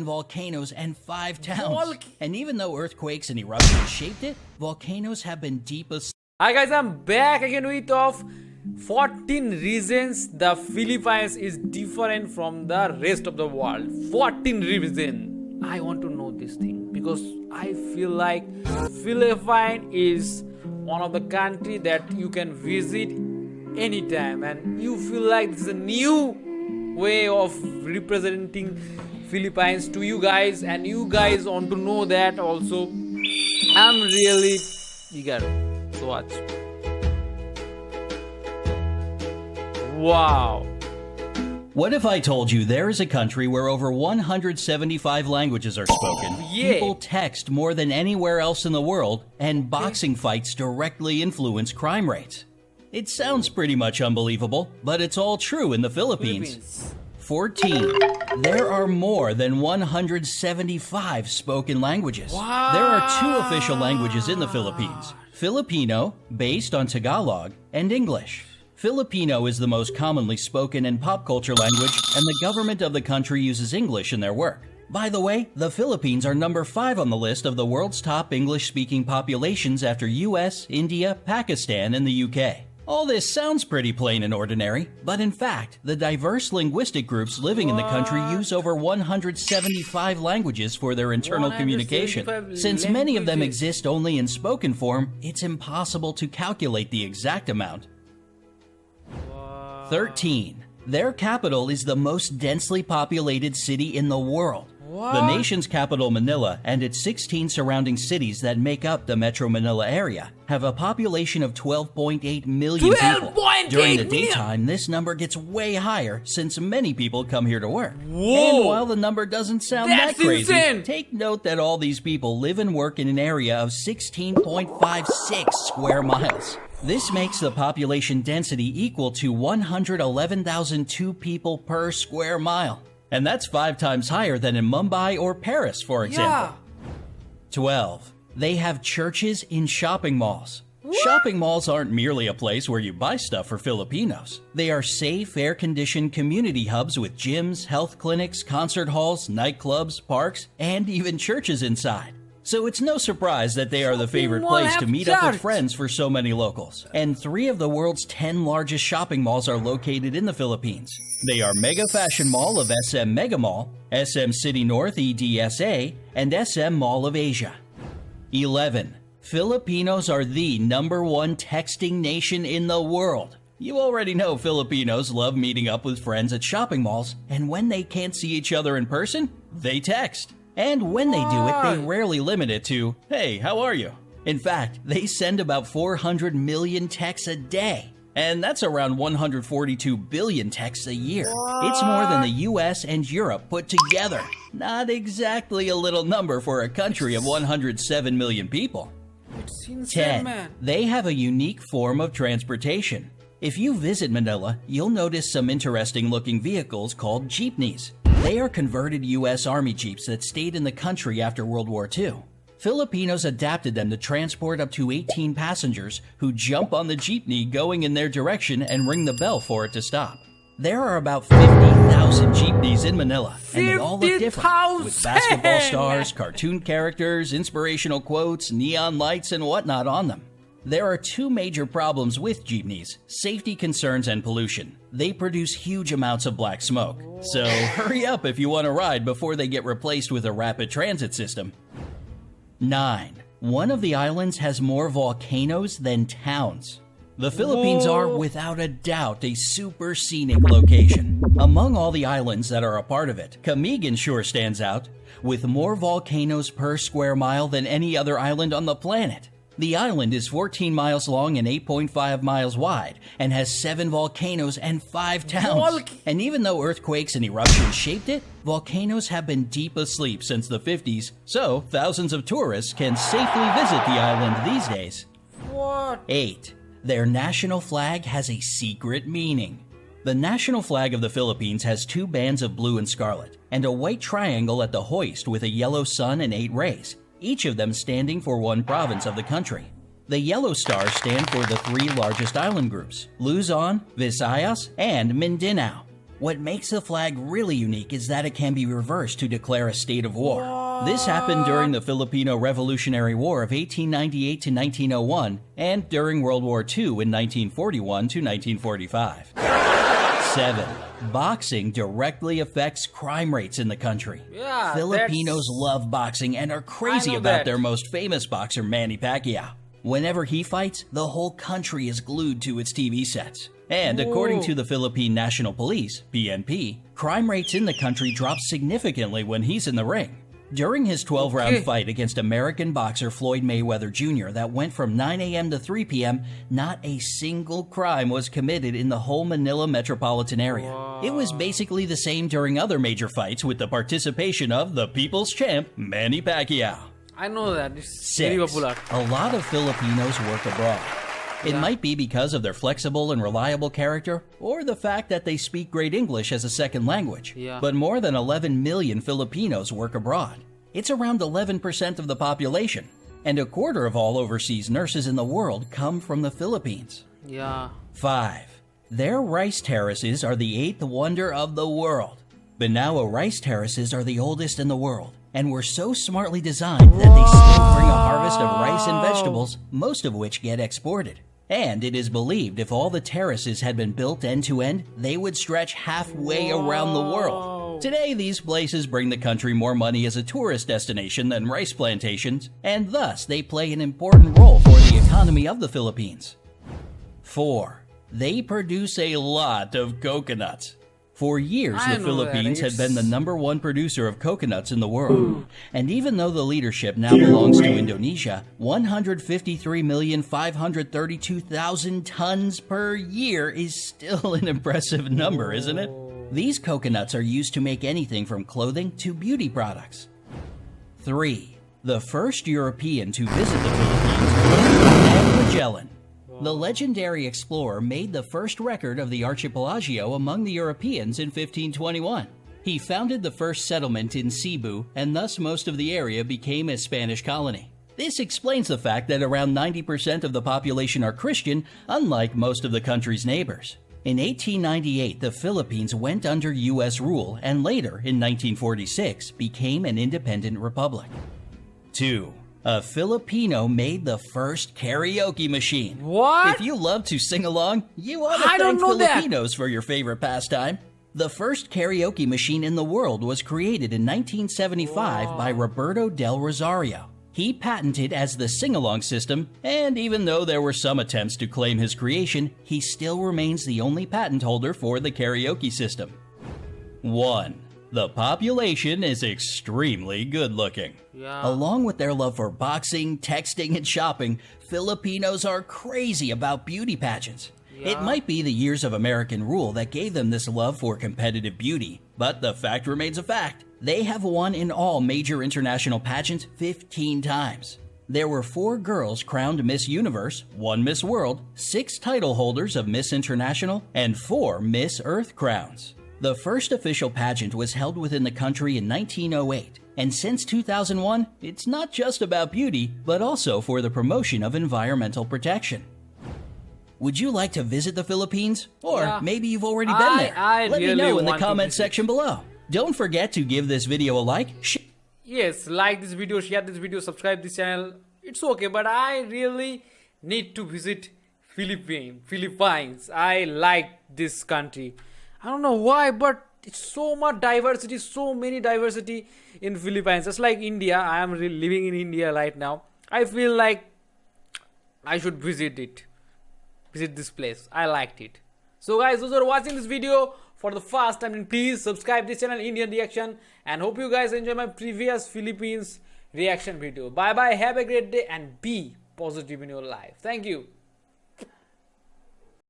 volcanoes and 5 towns. And even though earthquakes and eruptions shaped it, volcanoes have been deep asleep. Hi guys, I'm back again with 14 reasons the Philippines is different from the rest of the world. 14 reasons. I want to know this thing because I feel like Philippines is one of the country that you can visit anytime and you feel like this is a new way of representing Philippines to you guys, and you guys want to know that also. I'm really eager to watch. Wow. What if I told you there is a country where over 175 languages are spoken, Yeah. people text more than anywhere else in the world, and boxing fights directly influence crime rates? It sounds pretty much unbelievable, but it's all true in the Philippines. 14. There are more than 175 spoken languages. Wow. There are 2 official languages in the Philippines: Filipino, based on Tagalog, and English. Filipino is the most commonly spoken and pop culture language, and the government of the country uses English in their work. By the way, the Philippines are number 5 on the list of the world's top English-speaking populations after US, India, Pakistan, and the UK. All this sounds pretty plain and ordinary, but in fact, the diverse linguistic groups living in the country use over 175 languages for their internal communication. 175 Since many of them languages. exist only in spoken form, it's impossible to calculate the exact amount. 13. Their capital is the most densely populated city in the world. The nation's capital, Manila, and its 16 surrounding cities that make up the Metro Manila area have a population of 12.8 million people. 12.8 During the million? daytime, this number gets way higher since many people come here to work. Whoa. And while the number doesn't sound That's that crazy, insane. take note that all these people live and work in an area of 16.56 square miles. This makes the population density equal to 111,002 people per square mile. And that's 5 times higher than in Mumbai or Paris, for example. 12. They have churches in shopping malls. Shopping malls aren't merely a place where you buy stuff for Filipinos. They are safe, air-conditioned community hubs with gyms, health clinics, concert halls, nightclubs, parks, and even churches inside. So it's no surprise that they are the favorite mall place to have meet up with church. friends for so many locals. And 3 of the world's 10 largest shopping malls are located in the Philippines. They are Mega Fashion Mall of SM Mega Mall, SM City North EDSA, and SM Mall of Asia. 11. Filipinos are the #1 texting nation in the world. You already know Filipinos love meeting up with friends at shopping malls, and when they can't see each other in person, they text. And when they do it, they rarely limit it to, "Hey, how are you?" In fact, they send about 400 million texts a day. And that's around 142 billion texts a year. It's more than the US and Europe put together. Not exactly a little number for a country of 107 million people. It's insane, 10. man. They have a unique form of transportation. If you visit Manila, you'll notice some interesting looking vehicles called jeepneys. They are converted US Army Jeeps that stayed in the country after World War II. Filipinos adapted them to transport up to 18 passengers who jump on the jeepney going in their direction and ring the bell for it to stop. There are about 50,000 jeepneys in Manila, and they all look different, with 50,000! basketball stars, cartoon characters, inspirational quotes, neon lights, and whatnot on them. There are 2 major problems with jeepneys: safety concerns and pollution. They produce huge amounts of black smoke. So hurry up if you want to ride before they get replaced with a rapid transit system. 9. One of the islands has more volcanoes than towns. The Philippines are, without a doubt, a super scenic location. Among all the islands that are a part of it, Camiguin sure stands out, with more volcanoes per square mile than any other island on the planet. The island is 14 miles long and 8.5 miles wide, and has 7 volcanoes and 5 towns. And even though earthquakes and eruptions shaped it, volcanoes have been deep asleep since the 50s, so thousands of tourists can safely visit the island these days. 8. Their national flag has a secret meaning. The national flag of the Philippines has 2 bands of blue and scarlet, and a white triangle at the hoist with a yellow sun and 8 rays, each of them standing for one province of the country. The yellow stars stand for the 3 largest island groups: Luzon, Visayas, and Mindanao. What makes the flag really unique is that it can be reversed to declare a state of war. This happened during the Filipino Revolutionary War of 1898 to 1901 and during World War II in 1941 to 1945. 7. Boxing directly affects crime rates in the country. Yeah, Filipinos love boxing and are crazy about their most famous boxer, Manny Pacquiao. Whenever he fights, the whole country is glued to its TV sets. And according to the Philippine National Police, PNP, crime rates in the country drop significantly when he's in the ring. During his 12-round fight against American boxer Floyd Mayweather Jr. that went from 9 a.m. to 3 p.m., not a single crime was committed in the whole Manila metropolitan area. It was basically the same during other major fights with the participation of the people's champ, Manny Pacquiao. I know that. It's 6. very popular. A lot of Filipinos work abroad. It might be because of their flexible and reliable character, or the fact that they speak great English as a second language. But more than 11 million Filipinos work abroad. It's around 11% of the population, and a quarter of all overseas nurses in the world come from the Philippines. 5. Their rice terraces are the 8th wonder of the world. Banaua rice terraces are the oldest in the world, and were so smartly designed that they still bring a harvest of rice and vegetables, most of which get exported. And it is believed if all the terraces had been built end to end, they would stretch halfway around the world. Today, these places bring the country more money as a tourist destination than rice plantations, and thus they play an important role for the economy of the Philippines. 4. They produce a lot of coconuts. For years, the Philippines had been the #1 producer of coconuts in the world. And even though the leadership now belongs to Indonesia, 153,532,000 tons per year is still an impressive number, isn't it? These coconuts are used to make anything from clothing to beauty products. 3. The first European to visit the Philippines was Ferdinand Magellan. The legendary explorer made the first record of the archipelago among the Europeans in 1521. He founded the first settlement in Cebu, and thus most of the area became a Spanish colony. This explains the fact that around 90% of the population are Christian, unlike most of the country's neighbors. In 1898, the Philippines went under U.S. rule, and later, in 1946, became an independent republic. 2. A Filipino made the first karaoke machine. What? If you love to sing along, you ought to thank Filipinos for your favorite pastime. The first karaoke machine in the world was created in 1975 by Roberto Del Rosario. He patented as the sing-along system, and even though there were some attempts to claim his creation, he still remains the only patent holder for the karaoke system. 1. The population is extremely good-looking. Along with their love for boxing, texting, and shopping, Filipinos are crazy about beauty pageants. It might be the years of American rule that gave them this love for competitive beauty, but the fact remains a fact. They have won in all major international pageants 15 times. There were 4 girls crowned Miss Universe, 1 Miss World, 6 title holders of Miss International, and 4 Miss Earth crowns. The first official pageant was held within the country in 1908, and since 2001, it's not just about beauty, but also for the promotion of environmental protection. Would you like to visit the Philippines? Or maybe you've already been there. Let me know in the comment section below. Don't forget to give this video a like. Yes, like this video, share this video, subscribe this channel. It's okay, but I really need to visit Philippines. I like this country. I don't know why, but it's so much diversity, so many diversity in Philippines. Just like India, I am living in India right now. I feel like I should visit this place. I liked it. So guys, those are watching this video for the first time, and please subscribe this channel, Indian Reaction, and hope you guys enjoy my previous Philippines reaction video. Bye bye, have a great day, and be positive in your life. Thank you.